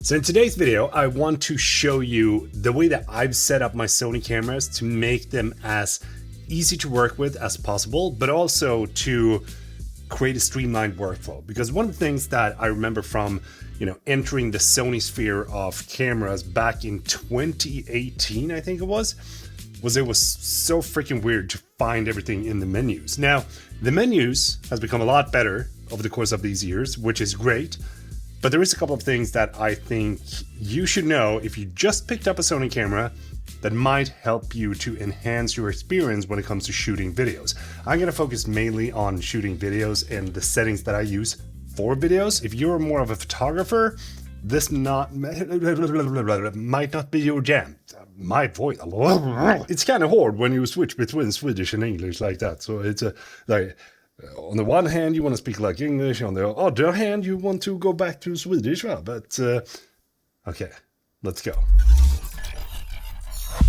So in today's video, I want to show you the way that I've set up my Sony cameras to make them as easy to work with as possible, but also to create a streamlined workflow. Because one of the things that I remember from, entering the Sony sphere of cameras back in 2018, I think it was so freaking weird to find everything in the menus. Now, the menus has become a lot better over the course of these years, which is great. But there is a couple of things that I think you should know if you just picked up a Sony camera that might help you to enhance your experience when it comes to shooting videos. I'm going to focus mainly on shooting videos and the settings that I use for videos. If you're more of a photographer, this might not be your jam. My voice, it's kind of hard when you switch between Swedish and English like that. So it's on the one hand, you want to speak like English. On the other hand, you want to go back to Swedish. But okay, let's go.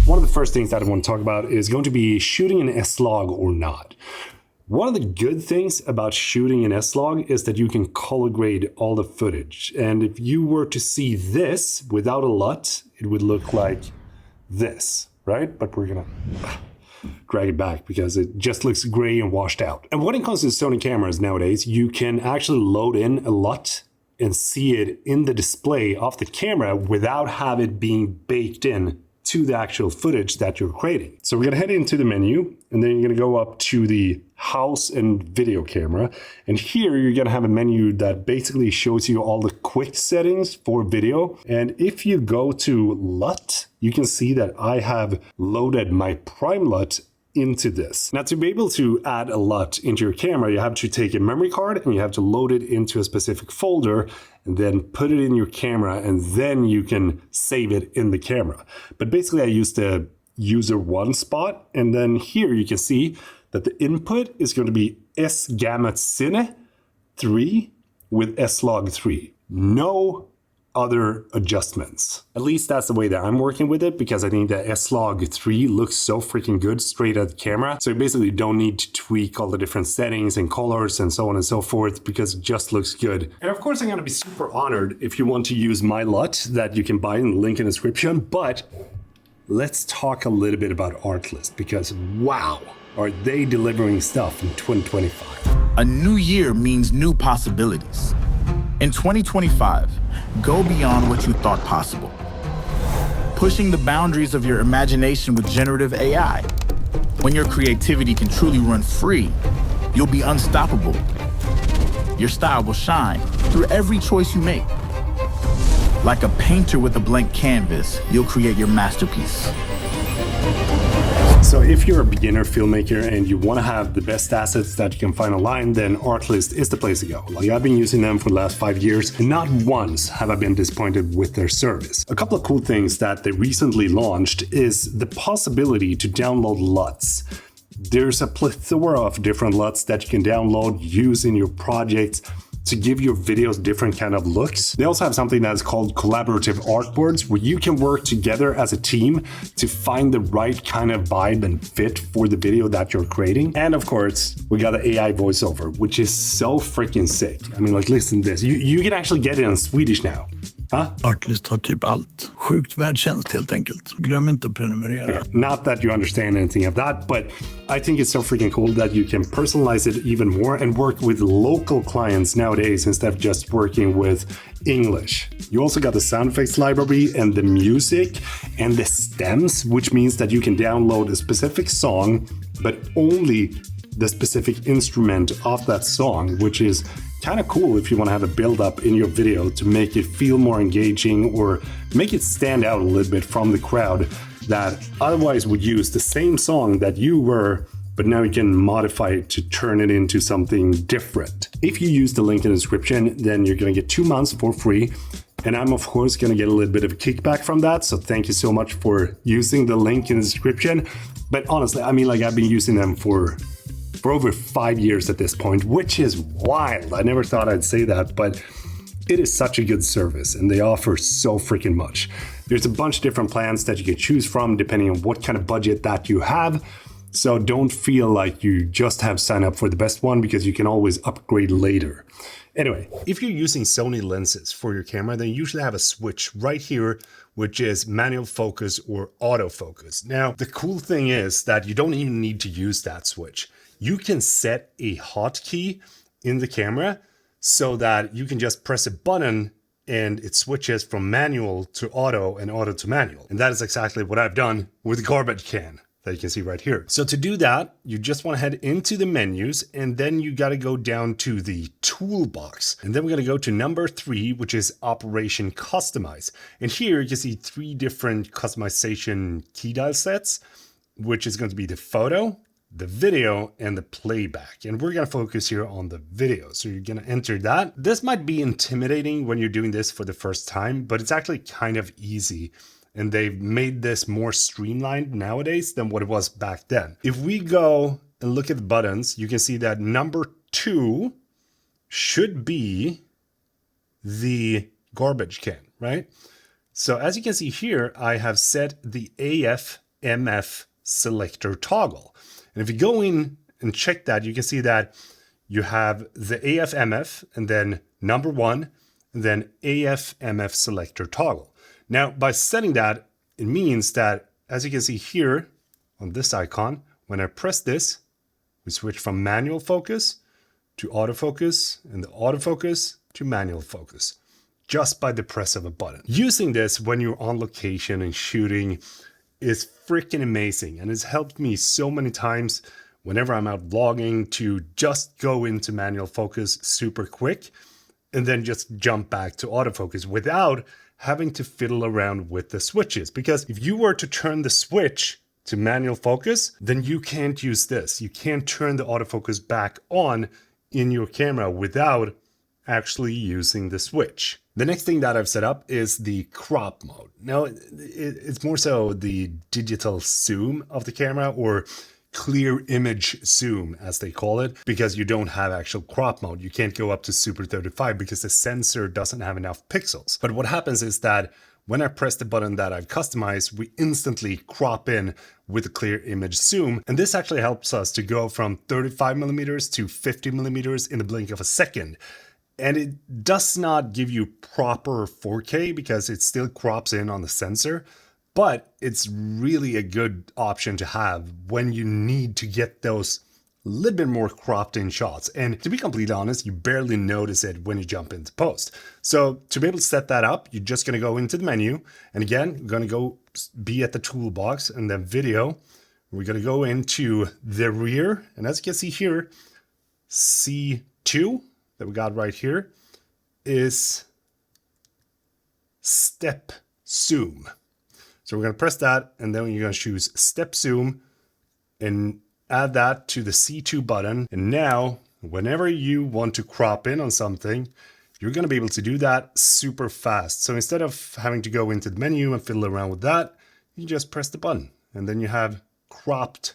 One of the first things that I want to talk about is going to be shooting an S-Log or not. One of the good things about shooting an S-Log is that you can color grade all the footage. And if you were to see this without a LUT, it would look like this, right? But we're gonna drag it back because it just looks gray and washed out. And when it comes to Sony cameras nowadays, you can actually load in a LUT and see it in the display of the camera without have it being baked in to the actual footage that you're creating. So we're gonna head into the menu and then you're gonna go up to the house and video camera. And here you're gonna have a menu that basically shows you all the quick settings for video. And if you go to LUT, you can see that I have loaded my prime LUT into this. Now, to be able to add a LUT into your camera, you have to take a memory card and you have to load it into a specific folder and then put it in your camera, and then you can save it in the camera. But basically I used the user one spot, and then here you can see that the input is going to be S-Gamut Cine 3 with S-Log 3. No other adjustments. At least that's the way that I'm working with it, because I think that S-Log 3 looks so freaking good straight at the camera. So you basically don't need to tweak all the different settings and colors and so on and so forth, because it just looks good. And of course, I'm going to be super honored if you want to use my LUT that you can buy in the link in the description. But let's talk a little bit about Artlist, because wow, are they delivering stuff in 2025. A new year means new possibilities. In 2025, go beyond what you thought possible. Pushing the boundaries of your imagination with generative AI. When your creativity can truly run free, you'll be unstoppable. Your style will shine through every choice you make. Like a painter with a blank canvas, you'll create your masterpiece. So if you're a beginner filmmaker and you want to have the best assets that you can find online, then Artlist is the place to go. Like, I've been using them for the last 5 years, and not once have I been disappointed with their service. A couple of cool things that they recently launched is the possibility to download LUTs. There's a plethora of different LUTs that you can download, use in your projects to give your videos different kind of looks. They also have something that's called collaborative artboards, where you can work together as a team to find the right kind of vibe and fit for the video that you're creating. And of course, we got the AI voiceover, which is so freaking sick. I mean, like, listen to this. You can actually get it in Swedish now. Huh? Artlist har typ allt. Sjukt världstjänst helt enkelt. Glöm inte att prenumerera. Yeah, not that you understand anything of that, but I think it's so freaking cool that you can personalize it even more and work with local clients nowadays instead of just working with English. You also got the sound effects library and the music and the stems, which means that you can download a specific song, but only the specific instrument of that song, which is kind of cool if you want to have a build up in your video to make it feel more engaging or make it stand out a little bit from the crowd that otherwise would use the same song that you were, but now you can modify it to turn it into something different. If you use the link in the description, then you're going to get 2 months for free. And I'm of course going to get a little bit of a kickback from that. So thank you so much for using the link in the description. But honestly, I mean, like, I've been using them for over 5 years at this point, which is wild. I never thought I'd say that, but it is such a good service and they offer so freaking much. There's a bunch of different plans that you can choose from depending on what kind of budget that you have. So don't feel like you just have to sign up for the best one, because you can always upgrade later. Anyway, if you're using Sony lenses for your camera, then you usually have a switch right here, which is manual focus or autofocus. Now, the cool thing is that you don't even need to use that switch. You can set a hotkey in the camera so that you can just press a button and it switches from manual to auto and auto to manual. And that is exactly what I've done with the garbage can that you can see right here. So to do that, you just want to head into the menus, and then you got to go down to the toolbox. And then we're going to go to number 3, which is Operation Customize. And here you can see 3 different customization key dial sets, which is going to be the photo, the video, and the playback. And we're going to focus here on the video. So you're going to enter that. This might be intimidating when you're doing this for the first time, but it's actually kind of easy. And they've made this more streamlined nowadays than what it was back then. If we go and look at the buttons, you can see that number 2 should be the garbage can, right? So as you can see here, I have set the AF/MF selector toggle. And if you go in and check that, you can see that you have the AF/MF and then number 1, and then AF/MF selector toggle. Now, by setting that, it means that, as you can see here on this icon, when I press this, we switch from manual focus to autofocus and the autofocus to manual focus, just by the press of a button. Using this when you're on location and shooting is freaking amazing. And it's helped me so many times whenever I'm out vlogging to just go into manual focus super quick and then just jump back to autofocus without having to fiddle around with the switches. Because if you were to turn the switch to manual focus, then you can't use this. You can't turn the autofocus back on in your camera without actually using the switch. The next thing that I've set up is the crop mode. Now, it's more so the digital zoom of the camera, or clear image zoom as they call it, because you don't have actual crop mode. You can't go up to Super 35 because the sensor doesn't have enough pixels. But what happens is that when I press the button that I've customized, we instantly crop in with a clear image zoom. And this actually helps us to go from 35mm to 50mm in the blink of a second. And it does not give you proper 4K because it still crops in on the sensor. But it's really a good option to have when you need to get those little bit more cropped in shots. And to be completely honest, you barely notice it when you jump into post. So to be able to set that up, you're just going to go into the menu. And again, you're going to go be at the toolbox and then video. We're going to go into the rear. And as you can see here, C2 that we got right here is step zoom. So we're going to press that, and then you're going to choose step zoom and add that to the C2 button. And now, whenever you want to crop in on something, you're going to be able to do that super fast. So instead of having to go into the menu and fiddle around with that, you just press the button, and then you have cropped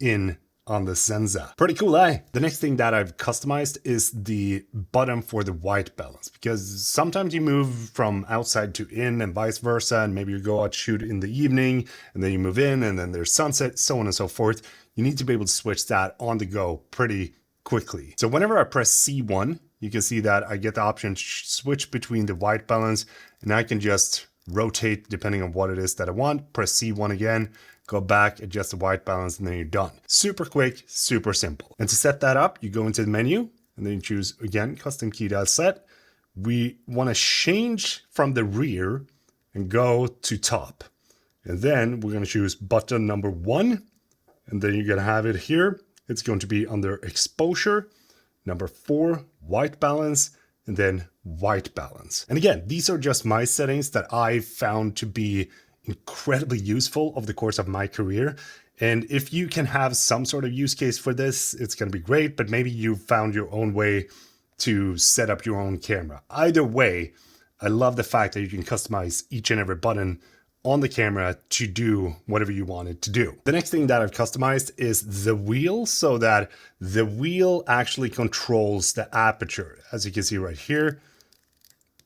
in on the sensor. Pretty cool, eh? The next thing that I've customized is the button for the white balance, because sometimes you move from outside to in and vice versa, and maybe you go out shoot in the evening and then you move in and then there's sunset, so on and so forth. You need to be able to switch that on the go pretty quickly. So whenever I press C1, you can see that I get the option to switch between the white balance, and I can just rotate depending on what it is that I want. Press C1 again, go back, adjust the white balance, and then you're done. Super quick, super simple. And to set that up, you go into the menu and then you choose, again, custom key dial set. We want to change from the rear and go to top. And then we're going to choose button number 1. And then you're going to have it here. It's going to be under exposure, number 4, white balance, and then white balance. And again, these are just my settings that I found to be incredibly useful over the course of my career. And if you can have some sort of use case for this, it's going to be great, but maybe you found your own way to set up your own camera. Either way, I love the fact that you can customize each and every button on the camera to do whatever you want it to do. The next thing that I've customized is the wheel, so that the wheel actually controls the aperture, as you can see right here.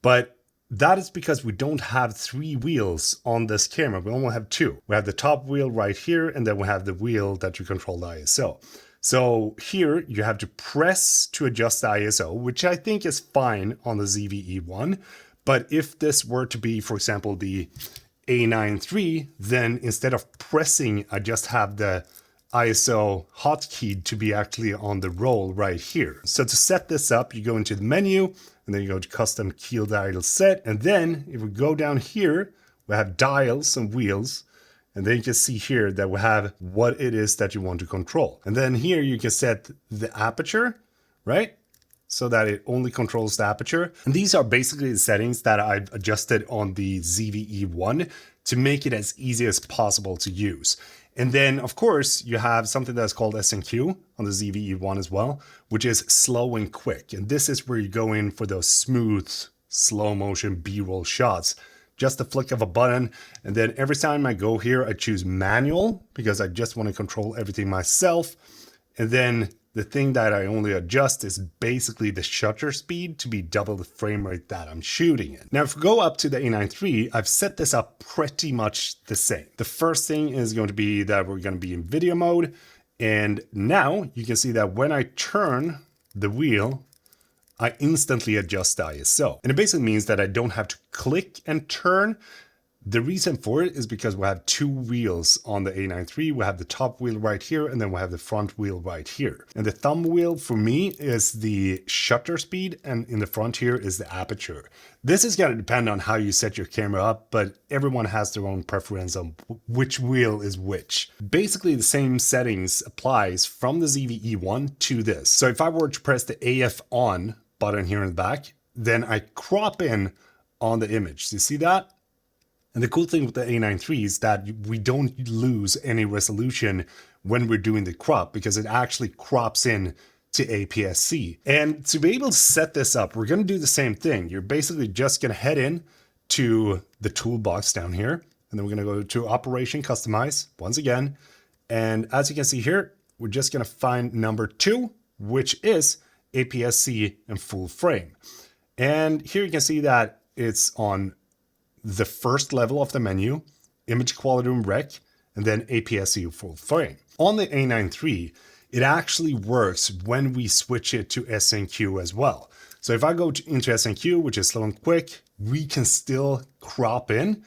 But that is because we don't have 3 wheels on this camera. We only have 2. We have the top wheel right here, and then we have the wheel that you control the ISO. So here you have to press to adjust the ISO, which I think is fine on the ZVE1. But if this were to be, for example, the A9 III, then instead of pressing, I just have the ISO hotkey to be actually on the roll right here. So to set this up, you go into the menu and then you go to custom keel dial set. And then if we go down here, we have dials and wheels. And then you can see here that we have what it is that you want to control. And then here you can set the aperture, right? So that it only controls the aperture. And these are basically the settings that I've adjusted on the ZVE1 to make it as easy as possible to use. And then, of course, you have something that's called S&Q on the ZVE1 as well, which is slow and quick. And this is where you go in for those smooth, slow motion B-roll shots. Just a flick of a button. And then every time I go here, I choose manual because I just want to control everything myself. And then the thing that I only adjust is basically the shutter speed to be double the frame rate that I'm shooting in. Now, if we go up to the A9 III, I've set this up pretty much the same. The first thing is going to be that we're going to be in video mode. And now you can see that when I turn the wheel, I instantly adjust the ISO. And it basically means that I don't have to click and turn. The reason for it is because we have two wheels on the A9 III. We have the top wheel right here, and then we have the front wheel right here. And the thumb wheel for me is the shutter speed, and in the front here is the aperture. This is going to depend on how you set your camera up, but everyone has their own preference on which wheel is which. Basically, the same settings applies from the ZVE1 to this. So if I were to press the AF on button here in the back, then I crop in on the image. Do you see that? And the cool thing with the A9 III is that we don't lose any resolution when we're doing the crop because it actually crops in to APS-C. And to be able to set this up, we're going to do the same thing. You're basically just going to head in to the toolbox down here, and then we're going to go to Operation Customize once again. And as you can see here, we're just going to find number 2, which is APS-C and full frame. And here you can see that it's on the first level of the menu, image quality and rec, and then APS-C full frame. On the A9 III, it actually works when we switch it to S&Q as well. So if I go into S&Q, which is slow and quick, we can still crop in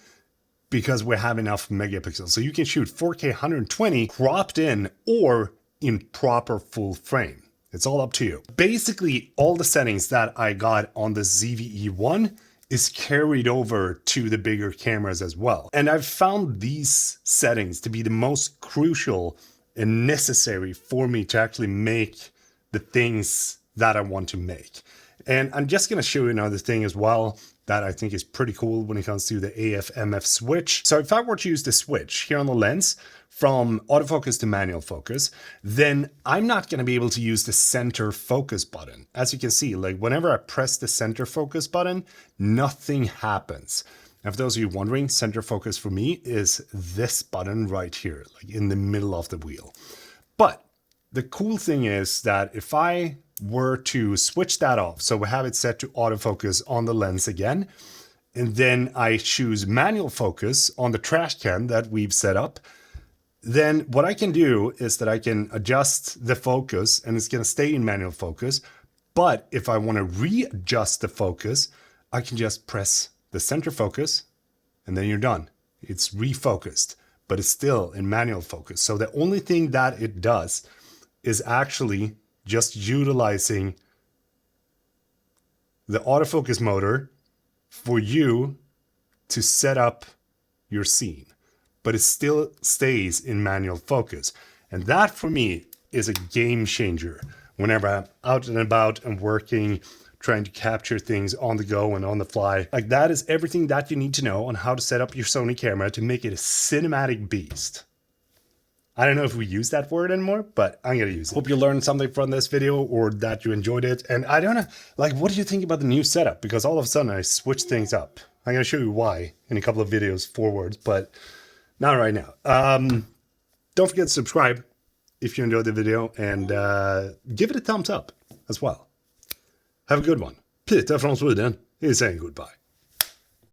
because we have enough megapixels. So you can shoot 4K 120 cropped in or in proper full frame. It's all up to you. Basically, all the settings that I got on the ZVE1 is carried over to the bigger cameras as well. And I've found these settings to be the most crucial and necessary for me to actually make the things that I want to make. And I'm just gonna show you another thing as well that I think is pretty cool when it comes to the AF/MF switch. So if I were to use the switch here on the lens from autofocus to manual focus, then I'm not going to be able to use the center focus button. As you can see, like whenever I press the center focus button, nothing happens. Now, for those of you wondering, center focus for me is this button right here, like in the middle of the wheel. But the cool thing is that if I were to switch that off, so we have it set to autofocus on the lens again, and then I choose manual focus on the trash can that we've set up, then what I can do is that I can adjust the focus and it's going to stay in manual focus. But if I want to readjust the focus, I can just press the center focus and then you're done. It's refocused, but it's still in manual focus. So the only thing that it does is actually just utilizing the autofocus motor for you to set up your scene, but it still stays in manual focus. And that for me is a game changer whenever I'm out and about and working, trying to capture things on the go and on the fly. Like, that is everything that you need to know on how to set up your Sony camera to make it a cinematic beast. I don't know if we use that word anymore, but I'm gonna use it. Hope you learned something from this video or that you enjoyed it. And I don't know, like, what do you think about the new setup? Because all of a sudden I switched things up. I'm gonna show you why in a couple of videos forwards, but not right now. Don't forget to subscribe if you enjoyed the video, and give it a thumbs up as well. Have a good one. Peter från Sweden is saying goodbye.